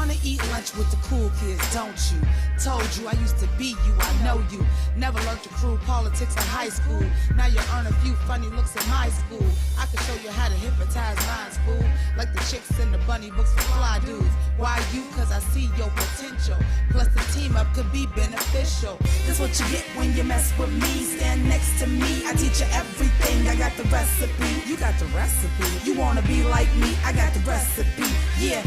wanna eat lunch with the cool kids, don't you? Told you I used to be you, I know you. Never learned your cruel politics in high school. Now you earn a few funny looks in my school. I can show you how to hypnotize minds, fool. Like the chicks in the bunny books for fly dudes. Why you? Cause I see your potential. Plus the team up could be beneficial. That's what you get when you mess with me. Stand next to me, I teach you everything. I got the recipe. You got the recipe. You wanna be like me? I got the recipe. Yeah.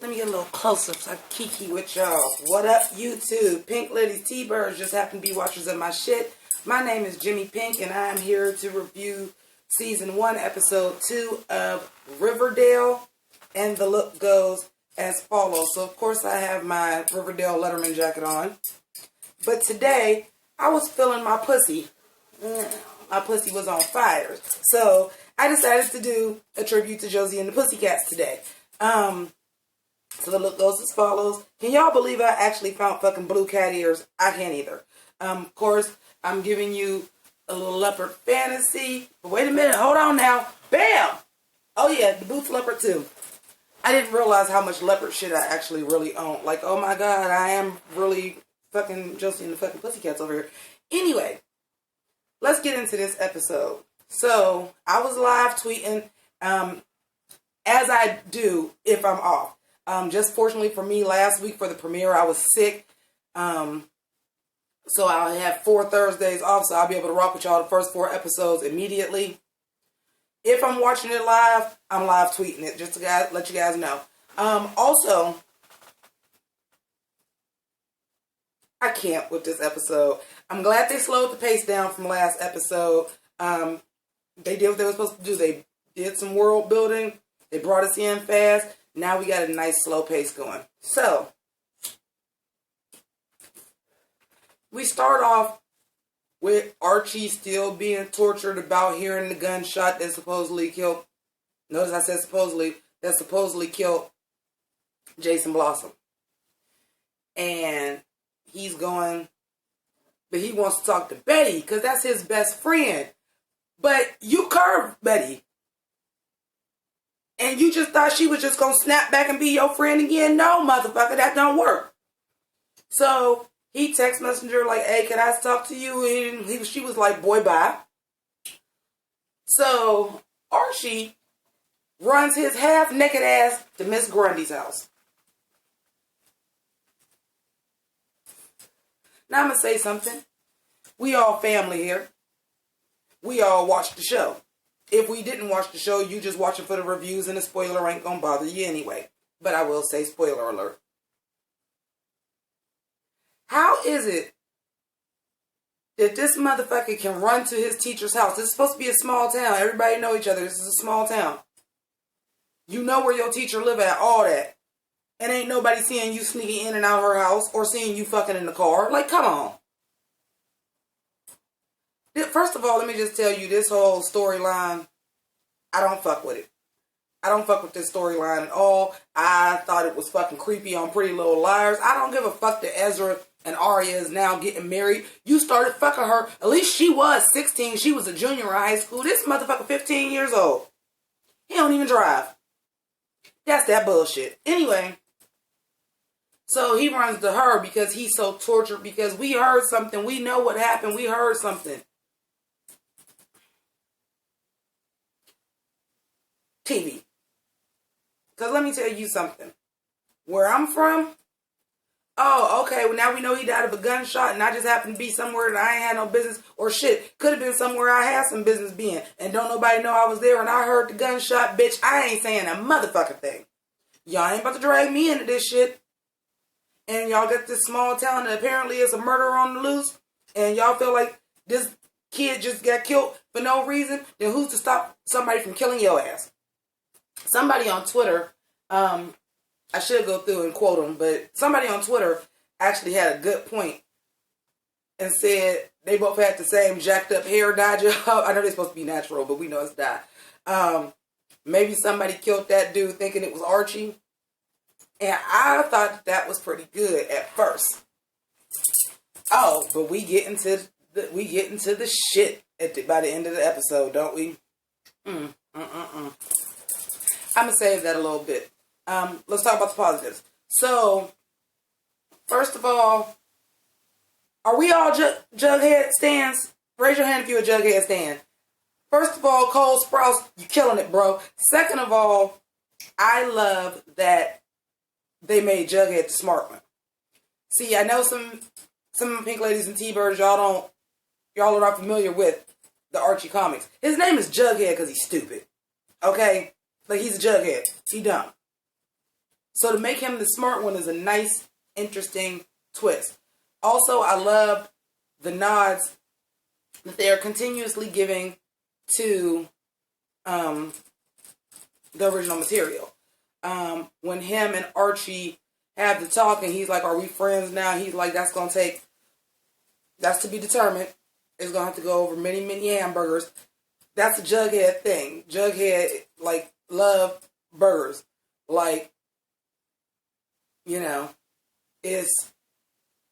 Let me get a little closer so I can kiki with y'all. What up, YouTube? Pink Ladies T-Birds just happen to be watchers of my shit. My name is Jimmi Pynk, and I am here to review Season 1, Episode 2 of Riverdale. And the look goes as follows. So, of course, I have my Riverdale Letterman jacket on. But today, I was feeling my pussy. My pussy was on fire. So, I decided to do a tribute to Josie and the Pussycats today. So the look goes as follows. Can y'all believe I actually found fucking blue cat ears? I can't either. Of course, I'm giving you a little leopard fantasy. But wait a minute. Hold on now. Bam! Oh yeah, the boots leopard too. I didn't realize how much leopard shit I actually really own. Like, oh my god, I am really fucking Josie and the fucking Pussycats over here. Anyway, let's get into this episode. So, I was live tweeting, as I do if I'm off. Just fortunately for me, last week for the premiere, I was sick. So I'll have 4 Thursdays off, so I'll be able to rock with y'all the first 4 episodes immediately. If I'm watching it live, I'm live tweeting it, just to let you guys know. Also, I can't with this episode. I'm glad they slowed the pace down from last episode. They did what they were supposed to do. They did some world building. They brought us in fast. Now we got a nice slow pace going. So, we start off with Archie still being tortured about hearing the gunshot that supposedly killed, notice I said supposedly, that supposedly killed Jason Blossom. And he's going, but he wants to talk to Betty because that's his best friend. But you curved Betty. And you just thought she was just going to snap back and be your friend again? No, motherfucker, that don't work. So, he text messenger like, hey, can I talk to you? And she was like, boy, bye. So, Archie runs his half-naked ass to Miss Grundy's house. Now, I'm going to say something. We all family here. We all watch the show. If we didn't watch the show, you just watching for the reviews and the spoiler ain't gonna bother you anyway. But I will say spoiler alert. How is it that this motherfucker can run to his teacher's house? This is supposed to be a small town. Everybody know each other. This is a small town. You know where your teacher live at, all that. And ain't nobody seeing you sneaking in and out of her house or seeing you fucking in the car. Like, come on. First of all, let me just tell you, this whole storyline, I don't fuck with it. I don't fuck with this storyline at all. I thought it was fucking creepy on Pretty Little Liars. I don't give a fuck that Ezra and Aria is now getting married. You started fucking her. At least she was 16. She was a junior in high school. This motherfucker 15 years old. He don't even drive. That's that bullshit. Anyway, so he runs to her because he's so tortured because we heard something. We know what happened. We heard something. TV. Because let me tell you something. Where I'm from, oh, okay, well now we know he died of a gunshot and I just happened to be somewhere that I ain't had no business, or shit, could have been somewhere I had some business being, and don't nobody know I was there and I heard the gunshot, bitch, I ain't saying a motherfucking thing. Y'all ain't about to drag me into this shit. And y'all got this small town that apparently is a murder on the loose, and y'all feel like this kid just got killed for no reason, then who's to stop somebody from killing your ass? Somebody on Twitter, I should go through and quote them, but somebody on Twitter actually had a good point and said they both had the same jacked up hair dye job. I know they're supposed to be natural, but we know it's dye. Maybe somebody killed that dude thinking it was Archie. And I thought that was pretty good at first. Oh, but we get into the shit by the end of the episode, don't we? I'm going to save that a little bit. Let's talk about the positives. So, first of all, are we all Jughead stans? Raise your hand if you're a Jughead stan. First of all, Cole Sprouse, you killing it, bro. Second of all, I love that they made Jughead the smart one. See, I know some Pink ladies and T-Birds, y'all are not familiar with the Archie comics. His name is Jughead because he's stupid. Okay? Like, he's a Jughead. He dumb. So to make him the smart one is a nice, interesting twist. Also, I love the nods that they are continuously giving to the original material. When him and Archie have the talk and he's like, are we friends now? He's like, that's to be determined. It's going to have to go over many, many hamburgers. That's a Jughead thing. Jughead, like, love burgers. Like, you know, it's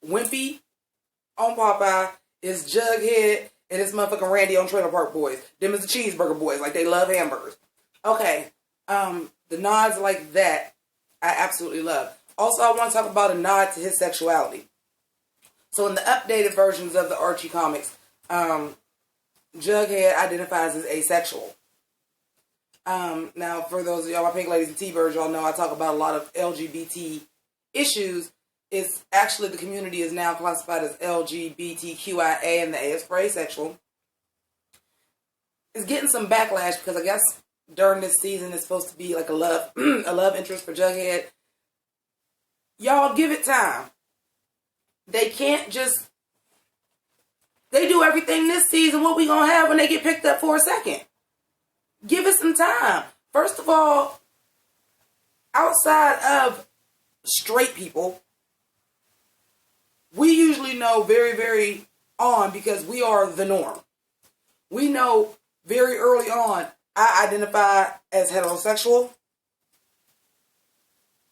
Wimpy on Popeye, it's Jughead, and it's motherfucking Randy on Trailer Park Boys. Them is the Cheeseburger Boys. Like, they love hamburgers. Okay. The nods like that, I absolutely love. Also, I want to talk about a nod to his sexuality. So, in the updated versions of the Archie comics, Jughead identifies as asexual. Now, for those of y'all, my Pink ladies and T-Birds, y'all know I talk about a lot of LGBT issues. It's actually, the community is now classified as LGBTQIA, and the A is for asexual. It's getting some backlash because I guess during this season it's supposed to be like a love interest for Jughead. Y'all give it time. They can't just, they do everything this season. What we gonna have when they get picked up for a second? Give it some time. First of all, outside of straight people, we usually know very, very on because we are the norm. We know very early on, I identify as heterosexual.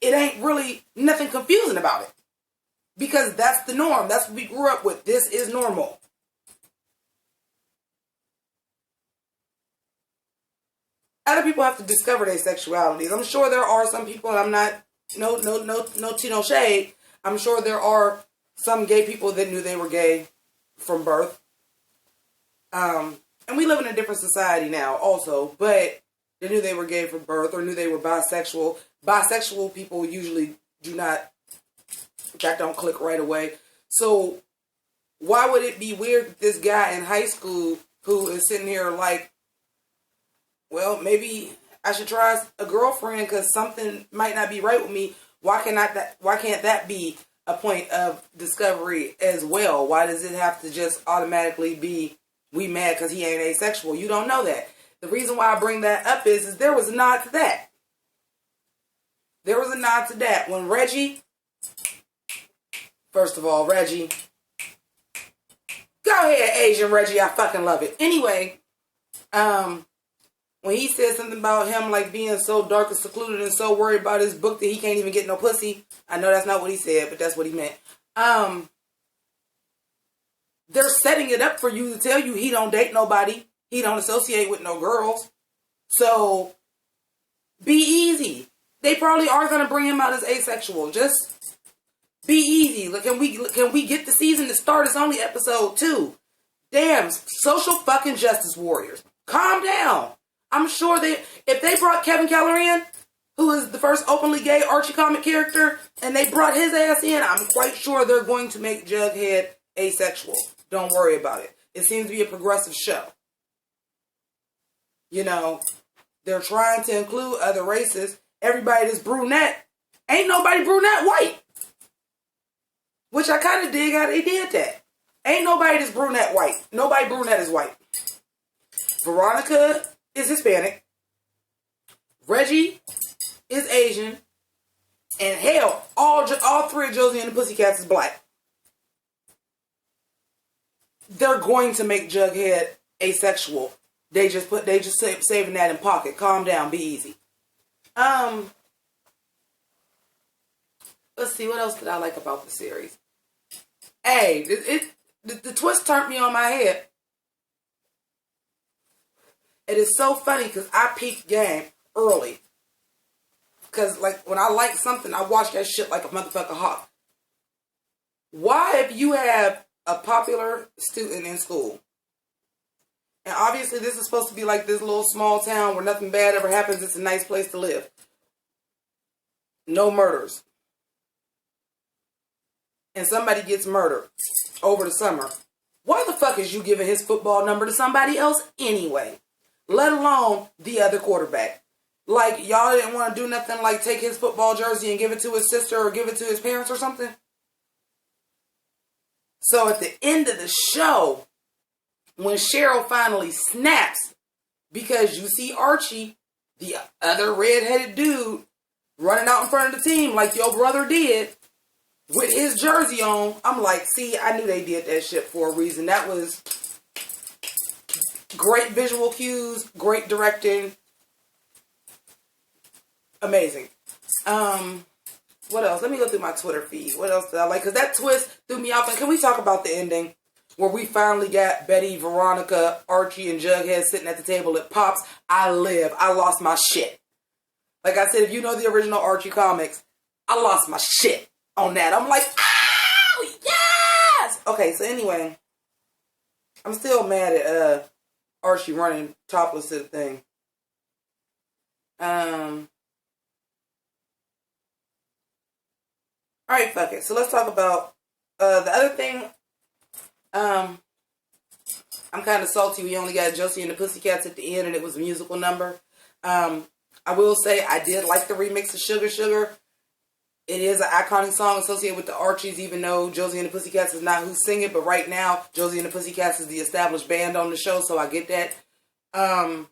It ain't really nothing confusing about it. Because that's the norm. That's what we grew up with. This is normal. Other people have to discover their sexualities. I'm sure there are some people, and I'm not, no shade. I'm sure there are some gay people that knew they were gay from birth. And we live in a different society now also, but they knew they were gay from birth or knew they were bisexual. Bisexual people usually that don't click right away. So why would it be weird that this guy in high school who is sitting here like, well, maybe I should try a girlfriend because something might not be right with me. Why can't that be a point of discovery as well? Why does it have to just automatically be we mad because he ain't asexual? You don't know that. The reason why I bring that up is there was a nod to that. There was a nod to that when Reggie. First of all, Reggie. Go ahead, Asian Reggie. I fucking love it. Anyway, when he said something about him like being so dark and secluded and so worried about his book that he can't even get no pussy. I know that's not what he said, but that's what he meant. They're setting it up for you to tell you he don't date nobody. He don't associate with no girls. So, be easy. They probably are going to bring him out as asexual. Just be easy. Like, can we get the season to start? It's only episode 2. Damn, social fucking justice warriors. Calm down. I'm sure if they brought Kevin Keller in, who is the first openly gay Archie comic character, and they brought his ass in, I'm quite sure they're going to make Jughead asexual. Don't worry about it. It seems to be a progressive show. You know, they're trying to include other races. Everybody that's brunette, ain't nobody brunette white. Which I kind of dig how they did that. Ain't nobody that's brunette white. Nobody brunette is white. Veronica is Hispanic. Reggie is Asian. And hell, all 3 of Josie and the Pussycats is black. They're going to make Jughead asexual. They just saving that in pocket. Calm down, be easy. Let's see, what else did I like about the series? Hey, the twist turned me on my head. It is so funny because I peaked game early. Because, like, when I like something, I watch that shit like a motherfucking hawk. Why, if you have a popular student in school, and obviously this is supposed to be like this little small town where nothing bad ever happens, it's a nice place to live. No murders. And somebody gets murdered over the summer. Why the fuck is you giving his football number to somebody else anyway? Let alone the other quarterback. Like, y'all didn't want to do nothing like take his football jersey and give it to his sister or give it to his parents or something? So at the end of the show, when Cheryl finally snaps, because you see Archie, the other redheaded dude, running out in front of the team like your brother did, with his jersey on, I'm like, see, I knew they did that shit for a reason. That was great visual cues, great directing, amazing. What else? Let me go through my Twitter feed. What else did I like? Because that twist threw me off. And can we talk about the ending? Where we finally got Betty, Veronica, Archie, and Jughead sitting at the table at Pops. I live. I lost my shit. Like I said, if you know the original Archie comics, I lost my shit on that. I'm like, oh, yes! Okay, so anyway, I'm still mad at Archie running topless to the thing. Alright, fuck it. So let's talk about the other thing. I'm kind of salty. We only got Josie and the Pussycats at the end, and it was a musical number. I will say I did like the remix of Sugar Sugar. It is an iconic song associated with the Archies, even though Josie and the Pussycats is not who sing it. But right now, Josie and the Pussycats is the established band on the show, so I get that. I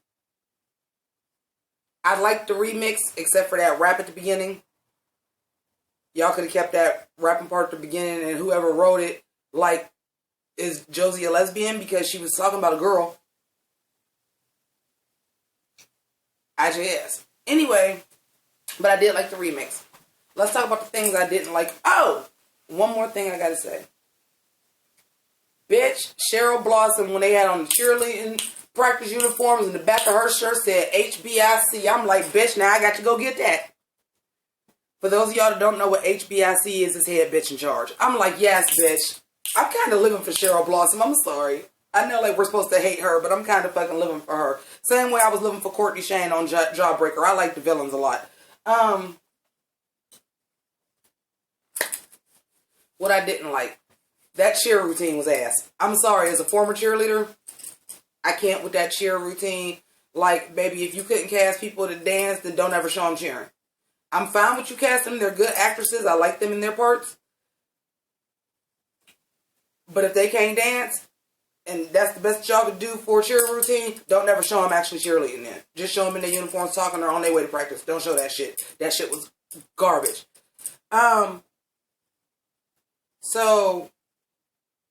liked the remix, except for that rap at the beginning. Y'all could have kept that rapping part at the beginning, and whoever wrote it, like, is Josie a lesbian? Because she was talking about a girl. I just. Anyway, but I did like the remix. Let's talk about the things I didn't like. Oh! One more thing I gotta say. Bitch, Cheryl Blossom, when they had on the cheerleading practice uniforms, and the back of her shirt said HBIC. I'm like, bitch, now I got to go get that. For those of y'all that don't know what HBIC is head bitch in charge. I'm like, yes, bitch. I'm kind of living for Cheryl Blossom. I'm sorry. I know, like, we're supposed to hate her, but I'm kind of fucking living for her. Same way I was living for Courtney Shane on Jawbreaker. I like the villains a lot. What I didn't like. That cheer routine was ass. I'm sorry, as a former cheerleader, I can't with that cheer routine. Like, baby, if you couldn't cast people to dance, then don't ever show them cheering. I'm fine with you casting them. They're good actresses. I like them in their parts. But if they can't dance, and that's the best y'all could do for a cheer routine, don't ever show them actually cheerleading then. Just show them in their uniforms talking or on their way to practice. Don't show that shit. That shit was garbage. So,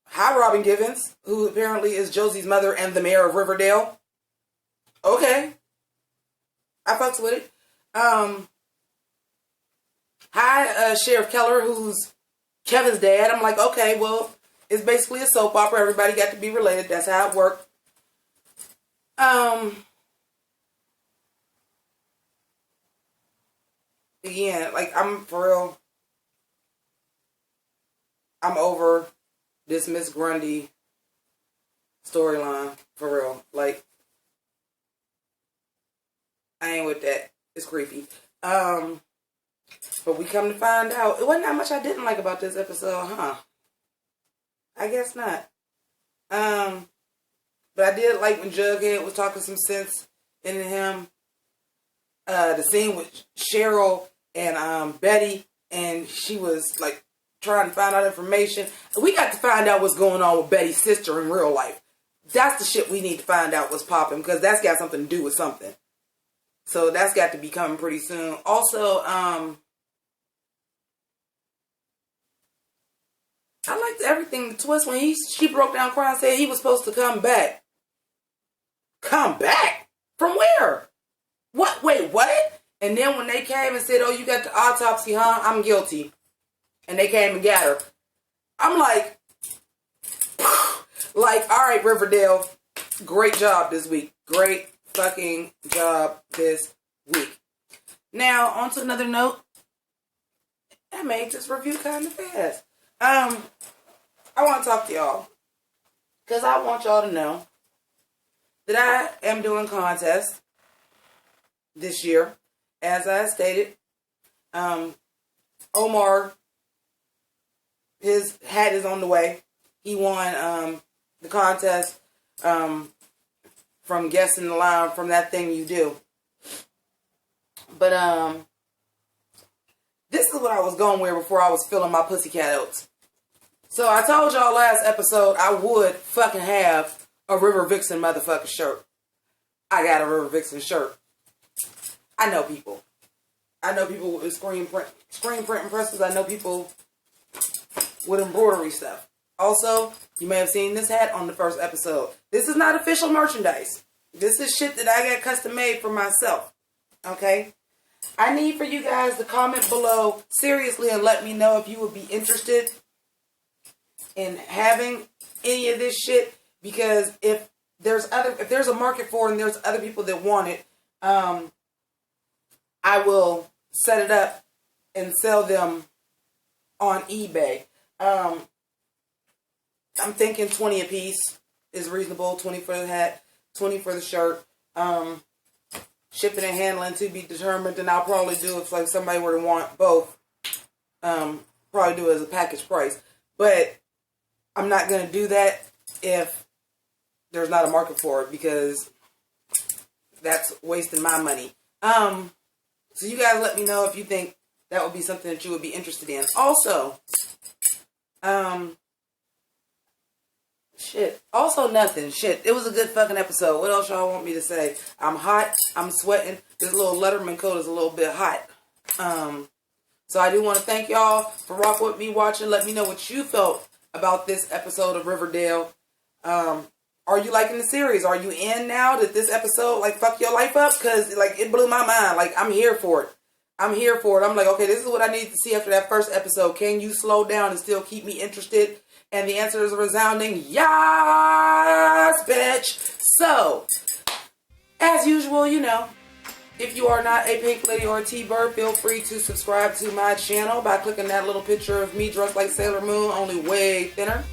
hi Robin Givens, who apparently is Josie's mother and the mayor of Riverdale. Okay. I fucks with it. Hi, Sheriff Keller, who's Kevin's dad. I'm like, okay, well, it's basically a soap opera. Everybody got to be related. That's how it worked. Again, like, I'm for real. I'm over this Miss Grundy storyline. For real. Like, I ain't with that. It's creepy. But we come to find out, it wasn't that much I didn't like about this episode, huh? I guess not. But I did like when Jughead was talking some sense into him. The scene with Cheryl and Betty, and she was like trying to find out information. We got to find out what's going on with Betty's sister in real life. That's the shit we need to find out what's popping, because that's got something to do with something. So that's got to be coming pretty soon. Also, I liked everything. The twist when she broke down crying and said he was supposed to come back. Come back? From where? What? Wait, what? And then when they came and said, oh, you got the autopsy, huh? I'm guilty. And they came and got her. I'm like, all right, Riverdale, great job this week. Great fucking job this week. Now, on to another note. I made this review kind of fast. I want to talk to y'all. Because I want y'all to know that I am doing contests this year. As I stated, Omar, his hat is on the way. He won the contest from guessing the line from That Thing You Do. But this is what I was going with before I was filling my pussycat oats. So I told y'all last episode I would fucking have a River Vixen motherfucking shirt. I got a River Vixen shirt. I know people. I know people with screen printing presses. I know people with embroidery stuff. Also, you may have seen this hat on the first episode. This is not official merchandise. This is shit that I got custom made for myself. Okay? I need for you guys to comment below seriously and let me know if you would be interested in having any of this shit, because if there's a market for it and there's other people that want it, I will set it up and sell them on eBay. I'm thinking 20 a piece is reasonable. 20 for the hat, 20 for the shirt. Shipping and handling to be determined, and I'll probably do if like somebody were to want both. Probably do it as a package price. But I'm not going to do that if there's not a market for it, because that's wasting my money. So you guys let me know if you think that would be something that you would be interested in. Also, nothing. It was a good fucking episode. What else y'all want me to say? I'm hot. I'm sweating. This little Letterman coat is a little bit hot. So I do want to thank y'all for rocking with me, watching. Let me know what you felt about this episode of Riverdale. Are you liking the series? Are you in now that this episode like fuck your life up? Because like it blew my mind. Like I'm here for it. I'm like, okay, this is what I need to see after that first episode. Can you slow down and still keep me interested? And the answer is a resounding yes, bitch. So, as usual, you know, if you are not a Pink Lady or a T-Bird, feel free to subscribe to my channel by clicking that little picture of me dressed like Sailor Moon, only way thinner.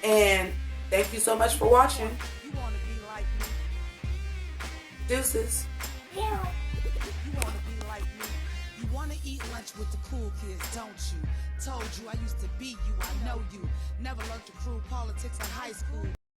And thank you so much for watching. You wanna be like me? Deuces. You wanna be like me? You wanna eat lunch with the cool kids, don't you? Told you I used to be you, I know you. Never learned to crew politics in high school.